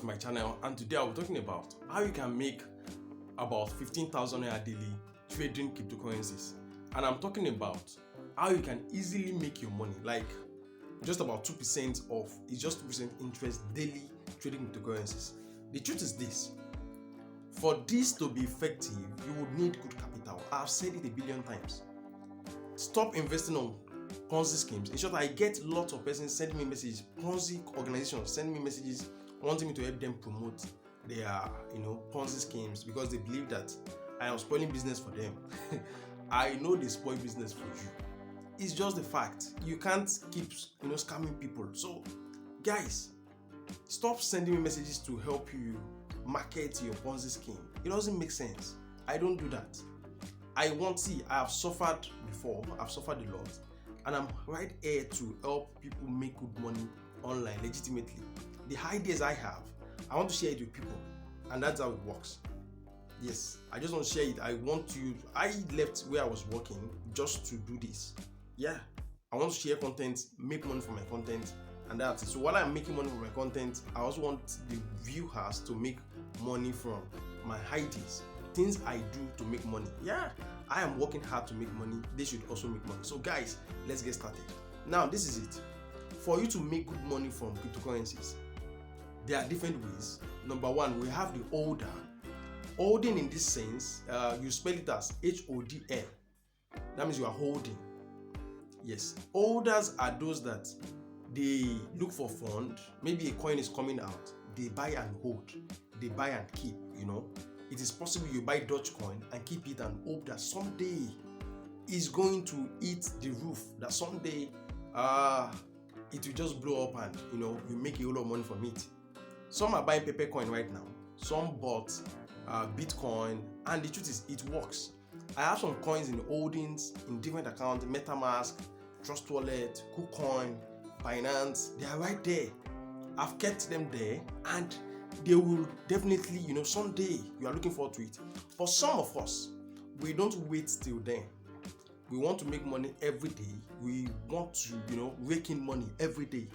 to my channel, and today I'll be talking about how you can make about 15,000 naira daily trading cryptocurrencies. And I'm talking about how you can easily make your money, like just about 2% of, it's just 2% interest daily trading cryptocurrencies. The truth is this: for this to be effective, you would need good capital. I've said it a billion times. Stop investing on Ponzi schemes. In short, I get lots of persons sending me messages, Ponzi organizations sending me messages wanting me to help them promote their Ponzi schemes because they believe that I am spoiling business for them. I know they spoil business for you. It's just the fact. You can't keep scamming people. So guys, stop sending me messages to help you market your Ponzi scheme. It doesn't make sense. I don't do that. I have suffered before. I've suffered a lot, and I'm right here to help people make good money online legitimately. The ideas I have, I want to share it with people, and that's how it works. Yes, I just want to share it. I left where I was working just to do this. Yeah, I want to share content, make money from my content, and that's it. So while I'm making money from my content, I also want the viewers to make money from my ideas, things I do to make money. Yeah, I am working hard to make money. They should also make money. So guys, let's get started. Now, this is it. For you to make good money from cryptocurrencies, there are different ways. Number one, we have the holder. Holding in this sense, you spell it as HODL. That means you are holding. Yes, holders are those that they look for fund. Maybe a coin is coming out, they buy and hold, they buy and keep. It is possible you buy Dogecoin and keep it and hope that someday it's going to hit the roof, that someday it will just blow up and you make a whole lot of money from it. Some are buying Coin right now, some bought Bitcoin, and the truth is it works. I have some coins in holdings in different accounts: MetaMask, Trust Wallet, KuCoin, Binance. They are right there. I've kept them there, and they will definitely, someday you are looking forward to it. For some of us, we don't wait till then. We want to make money every day. We want to, rake in money every day,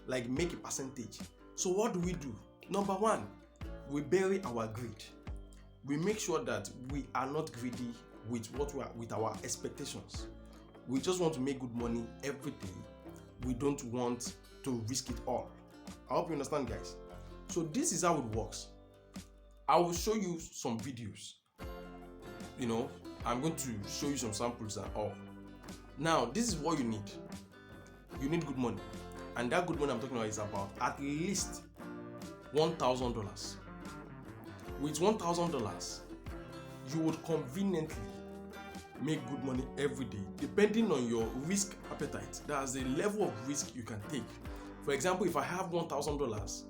like make a percentage. So what do? Number one, we bury our greed. We make sure that we are not greedy with with our expectations. We just want to make good money every day. We don't want to risk it all. I hope you understand, guys. So this is how it works. I will show you some videos. I'm going to show you some samples and all. Now, this is what you need. You need good money. And that good money I'm talking about is about at least $1,000. With $1,000, you would conveniently make good money every day, depending on your risk appetite. That's the level of risk you can take. For example, if I have $1,000,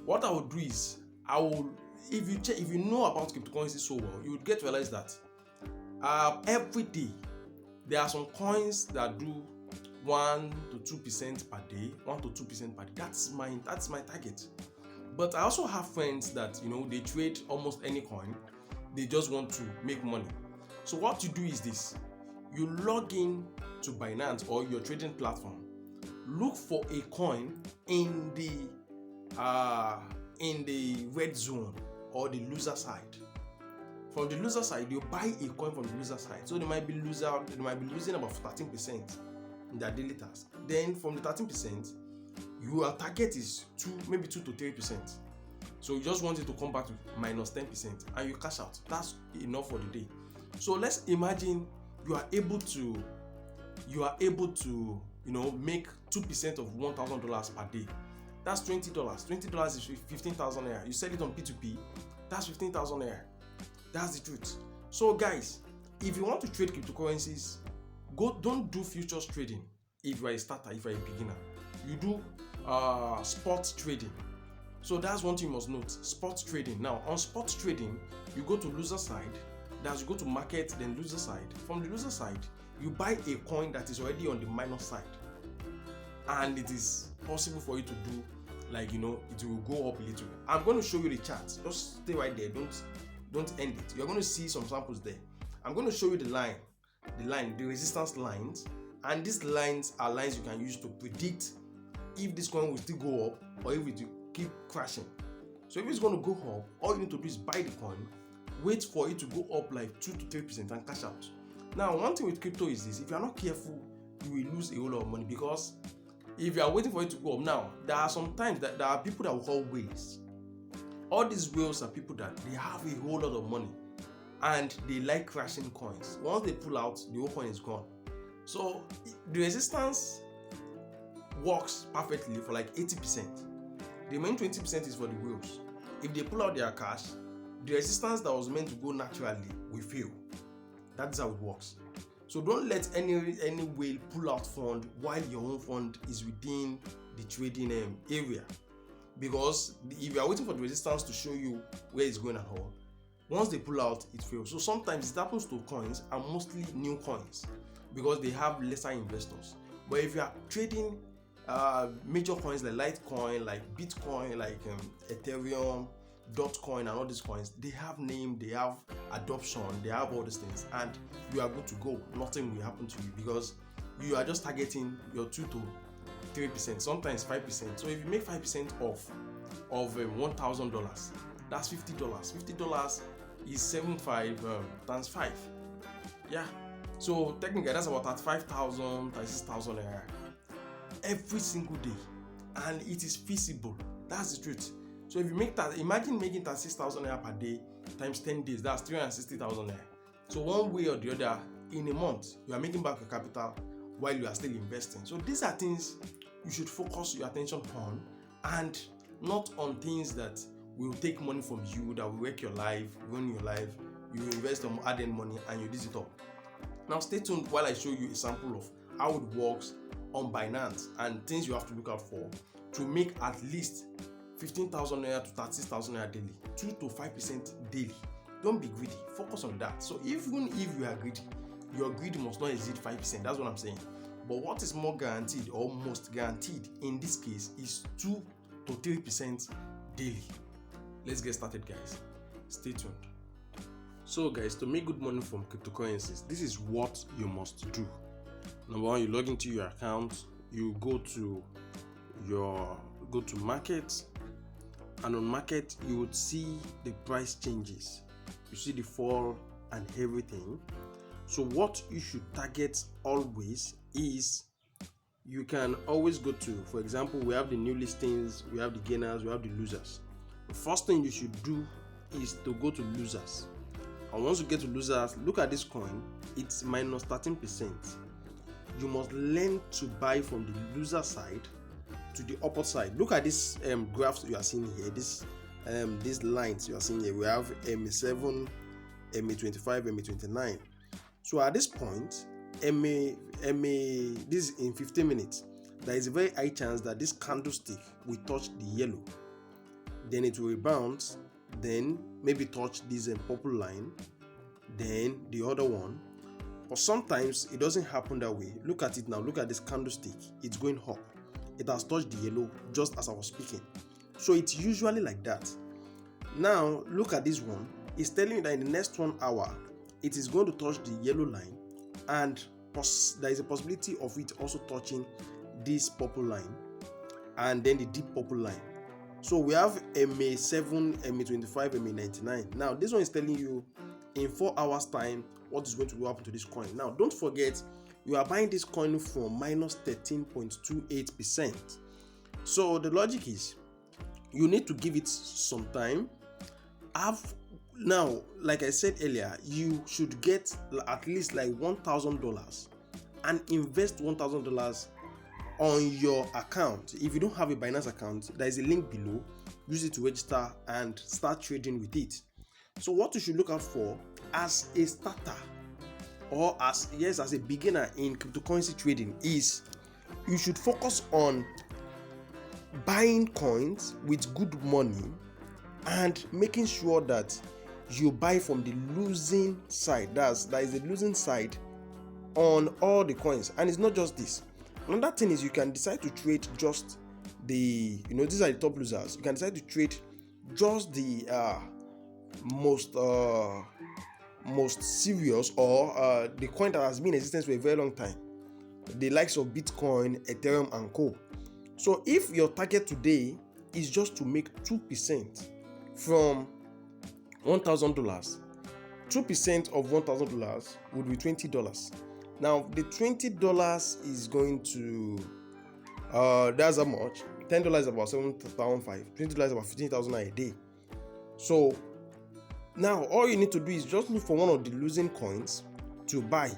what I will do is if you know about cryptocurrency so well, you would get to realize that every day there are some coins that do 1 to 2% per day, 1 to 2% per day. That's my target. But I also have friends that they trade almost any coin. They just want to make money. So what you do is this: you log in to Binance or your trading platform. Look for a coin in the red zone or the loser side. From the loser side, you buy a coin from the loser side. So they might be losing about 13% in their daily task. Then from the 13%, your target is 2 to 3%. So you just want it to come back to minus 10% and you cash out. That's enough for the day. So let's imagine you are able to make 2% of $1,000 per day. That's $20. $20 is 15,000 naira. You sell it on P2P, that's 15,000 naira. That's the truth. So guys, if you want to trade cryptocurrencies, don't do futures trading. If you are a starter, if you are a beginner, you do spot trading. So that's one thing you must note: spot trading. Now, on spot trading, you go to loser side. That's you go to market, then loser side. From the loser side, you buy a coin that is already on the minus side, and it is possible for you to do it will go up a little. I'm going to show you the chart. Just stay right there. Don't end it. You're going to see some samples there. I'm going to show you the resistance lines, and these lines are lines you can use to predict if this coin will still go up or if it will keep crashing. So if it's going to go up, all you need to do is buy the coin, wait for it to go up like 2 to 3% and cash out. Now, one thing with crypto is this: if you are not careful, you will lose a whole lot of money, because if you are waiting for it to go up, now there are sometimes that there are people that will call whales. All these whales are people that they have a whole lot of money and they like crashing coins. Once they pull out, the whole coin is gone. So the resistance works perfectly for like 80%. The main 20% is for the whales. If they pull out their cash, the resistance that was meant to go naturally will fail. That's how it works. So don't let any whale pull out fund while your own fund is within the trading area, because if you are waiting for the resistance to show you where it's going at all, once they pull out, it fails. So sometimes it happens to coins, and mostly new coins, because they have lesser investors. But if you are trading major coins like Litecoin, like Bitcoin, like Ethereum, Dogecoin, and all these coins, they have name, they have adoption, they have all these things, and you are good to go. Nothing will happen to you, because you are just targeting your 2 to 3%, sometimes 5%. So if you make 5% off of $1,000, that's $50. $50 is 75 times 5. Yeah. So technically that's about 35,000, 36,000 every single day, and it is feasible. That's the truth. So if you make that, imagine making 36,000 per day times 10 days, that's 360,000. So one way or the other, in a month, you are making back your capital while you are still investing. So these are things you should focus your attention on, and not on things that will take money from you, that will wreck your life, ruin your life. You invest on adding money and you lose it all. Now stay tuned while I show you a sample of how it works on Binance and things you have to look out for to make at least 15,000 naira to 36,000 naira daily, 2 to 5% daily. Don't be greedy. Focus on that. So even if you are greedy, your greed must not exceed 5%. That's what I'm saying. But what is more guaranteed, or most guaranteed in this case, is 2 to 3% daily. Let's get started, guys. Stay tuned. So guys, to make good money from cryptocurrencies, this is what you must do. Number one, you log into your account, you go to market, and on market you would see the price changes, you see the fall and everything. So what you should target always is, you can always go to, for example, we have the new listings, we have the gainers, we have the losers. The first thing you should do is to go to losers, and once you get to losers, look at this coin, it's minus 13%. You must learn to buy from the loser side to the upper side. Look at this graphs you are seeing here, these lines you are seeing here. We have MA7, MA25, MA29. So at this point, this is in 15 minutes, there is a very high chance that this candlestick will touch the yellow, then it will rebound, then maybe touch this purple line, then the other one. But sometimes it doesn't happen that way. Look at it now. Look at this candlestick. It's going up. It has touched the yellow just as I was speaking. So it's usually like that. Now look at this one. It's telling you that in the next 1 hour, it is going to touch the yellow line, and there is a possibility of it also touching this purple line and then the deep purple line. So we have MA7, MA25, MA99. Now this one is telling you in 4 hours time what is going to happen to this coin. Now don't forget, you are buying this coin from minus 13.28%. So the logic is, you need to give it some time. Now, like I said earlier, you should get at least like $1,000 and invest $1,000 on your account. If you don't have a Binance account, there is a link below. Use it to register and start trading with it. So what you should look out for as a starter, or as a beginner in cryptocurrency trading, is you should focus on buying coins with good money and making sure that you buy from the losing side. There is a losing side on all the coins, and it's not just this. Another thing is, you can decide to trade just these are the top losers. You can decide to trade just the most serious, or the coin that has been in existence for a very long time, the likes of Bitcoin, Ethereum, and co. So if your target today is just to make 2% from $1,000, 2% of $1,000 would be $20. Now the $20 is going to that's how much. $10 is about $7,500. $20 is about $15,000 a day. So now all you need to do is just look for one of the losing coins to buy.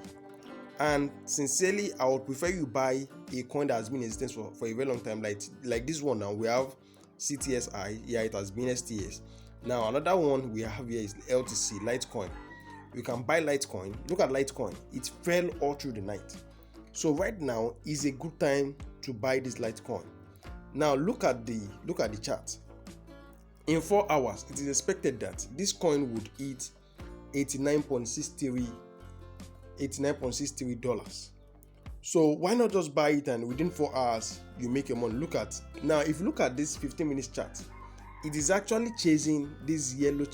And sincerely, I would prefer you buy a coin that has been in existence for a very long time, like this one. Now we have CTSI. Yeah, it has been STS. Now another one we have here is LTC, Litecoin. You can buy Litecoin. Look at Litecoin. It fell all through the night. So right now is a good time to buy this Litecoin. Now look at the chart. In 4 hours, it is expected that this coin would hit $89.63. So why not just buy it, and within 4 hours you make your money? Now if you look at this 15 minutes chart, it is actually chasing this yellow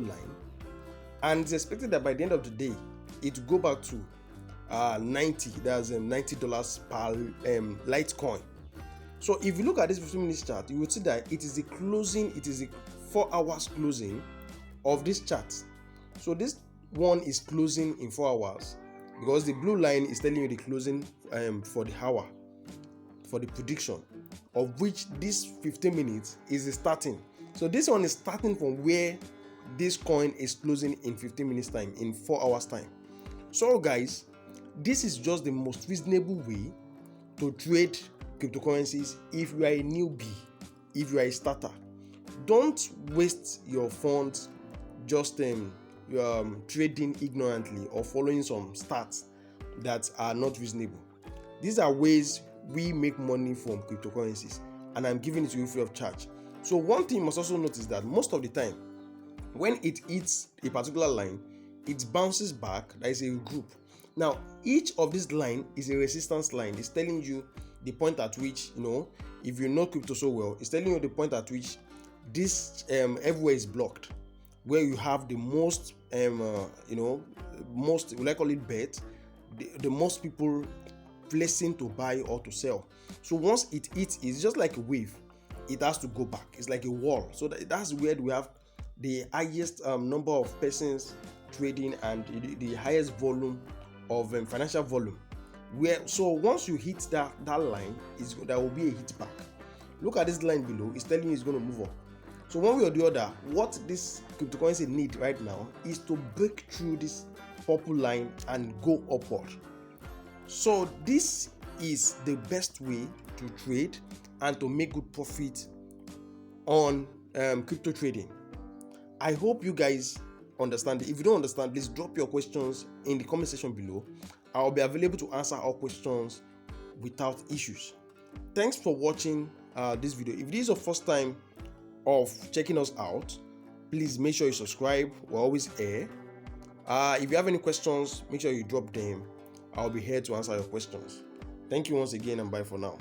line, and it's expected that by the end of the day it will go back to 90. That's $90 per Litecoin. So if you look at this 15 minutes chart, you will see that it is the 4 hours closing of this chart. So this one is closing in 4 hours, because the blue line is telling you the closing for the hour, for the prediction, of which this 15 minutes is starting. So this one is starting from where this coin is closing in 15 minutes time, in 4 hours time. So guys, this is just the most reasonable way to trade cryptocurrencies if you are a newbie, if you are a starter. Don't waste your funds just trading ignorantly or following some stats that are not reasonable. These are ways we make money from cryptocurrencies, and I'm giving it to you free of charge. So one thing you must also notice that most of the time when it hits a particular line, it bounces back. There is a group. Now each of this line is a resistance line. It's telling you the point at which, if you know crypto so well, it's telling you the point at which this everywhere is blocked, where you have the most most, will I call it, bet, the most people placing to buy or to sell. So once it hits, it's just like a wave, it has to go back. It's like a wall. So that's where we have the highest number of persons trading and the highest volume of financial volume. So once you hit that line, there will be a hit back. Look at this line below. It's telling you it's going to move up. So one way or the other, what this cryptocurrency need right now is to break through this purple line and go upward. So this is the best way to trade and to make good profit on crypto trading. I hope you guys understand. If you don't understand, please drop your questions in the comment section below. I'll be available to answer all questions without issues. Thanks for watching this video. If this is your first time of checking us out, please make sure you subscribe. We're always here. If you have any questions, make sure you drop them. I'll be here to answer your questions. Thank you once again, and bye for now.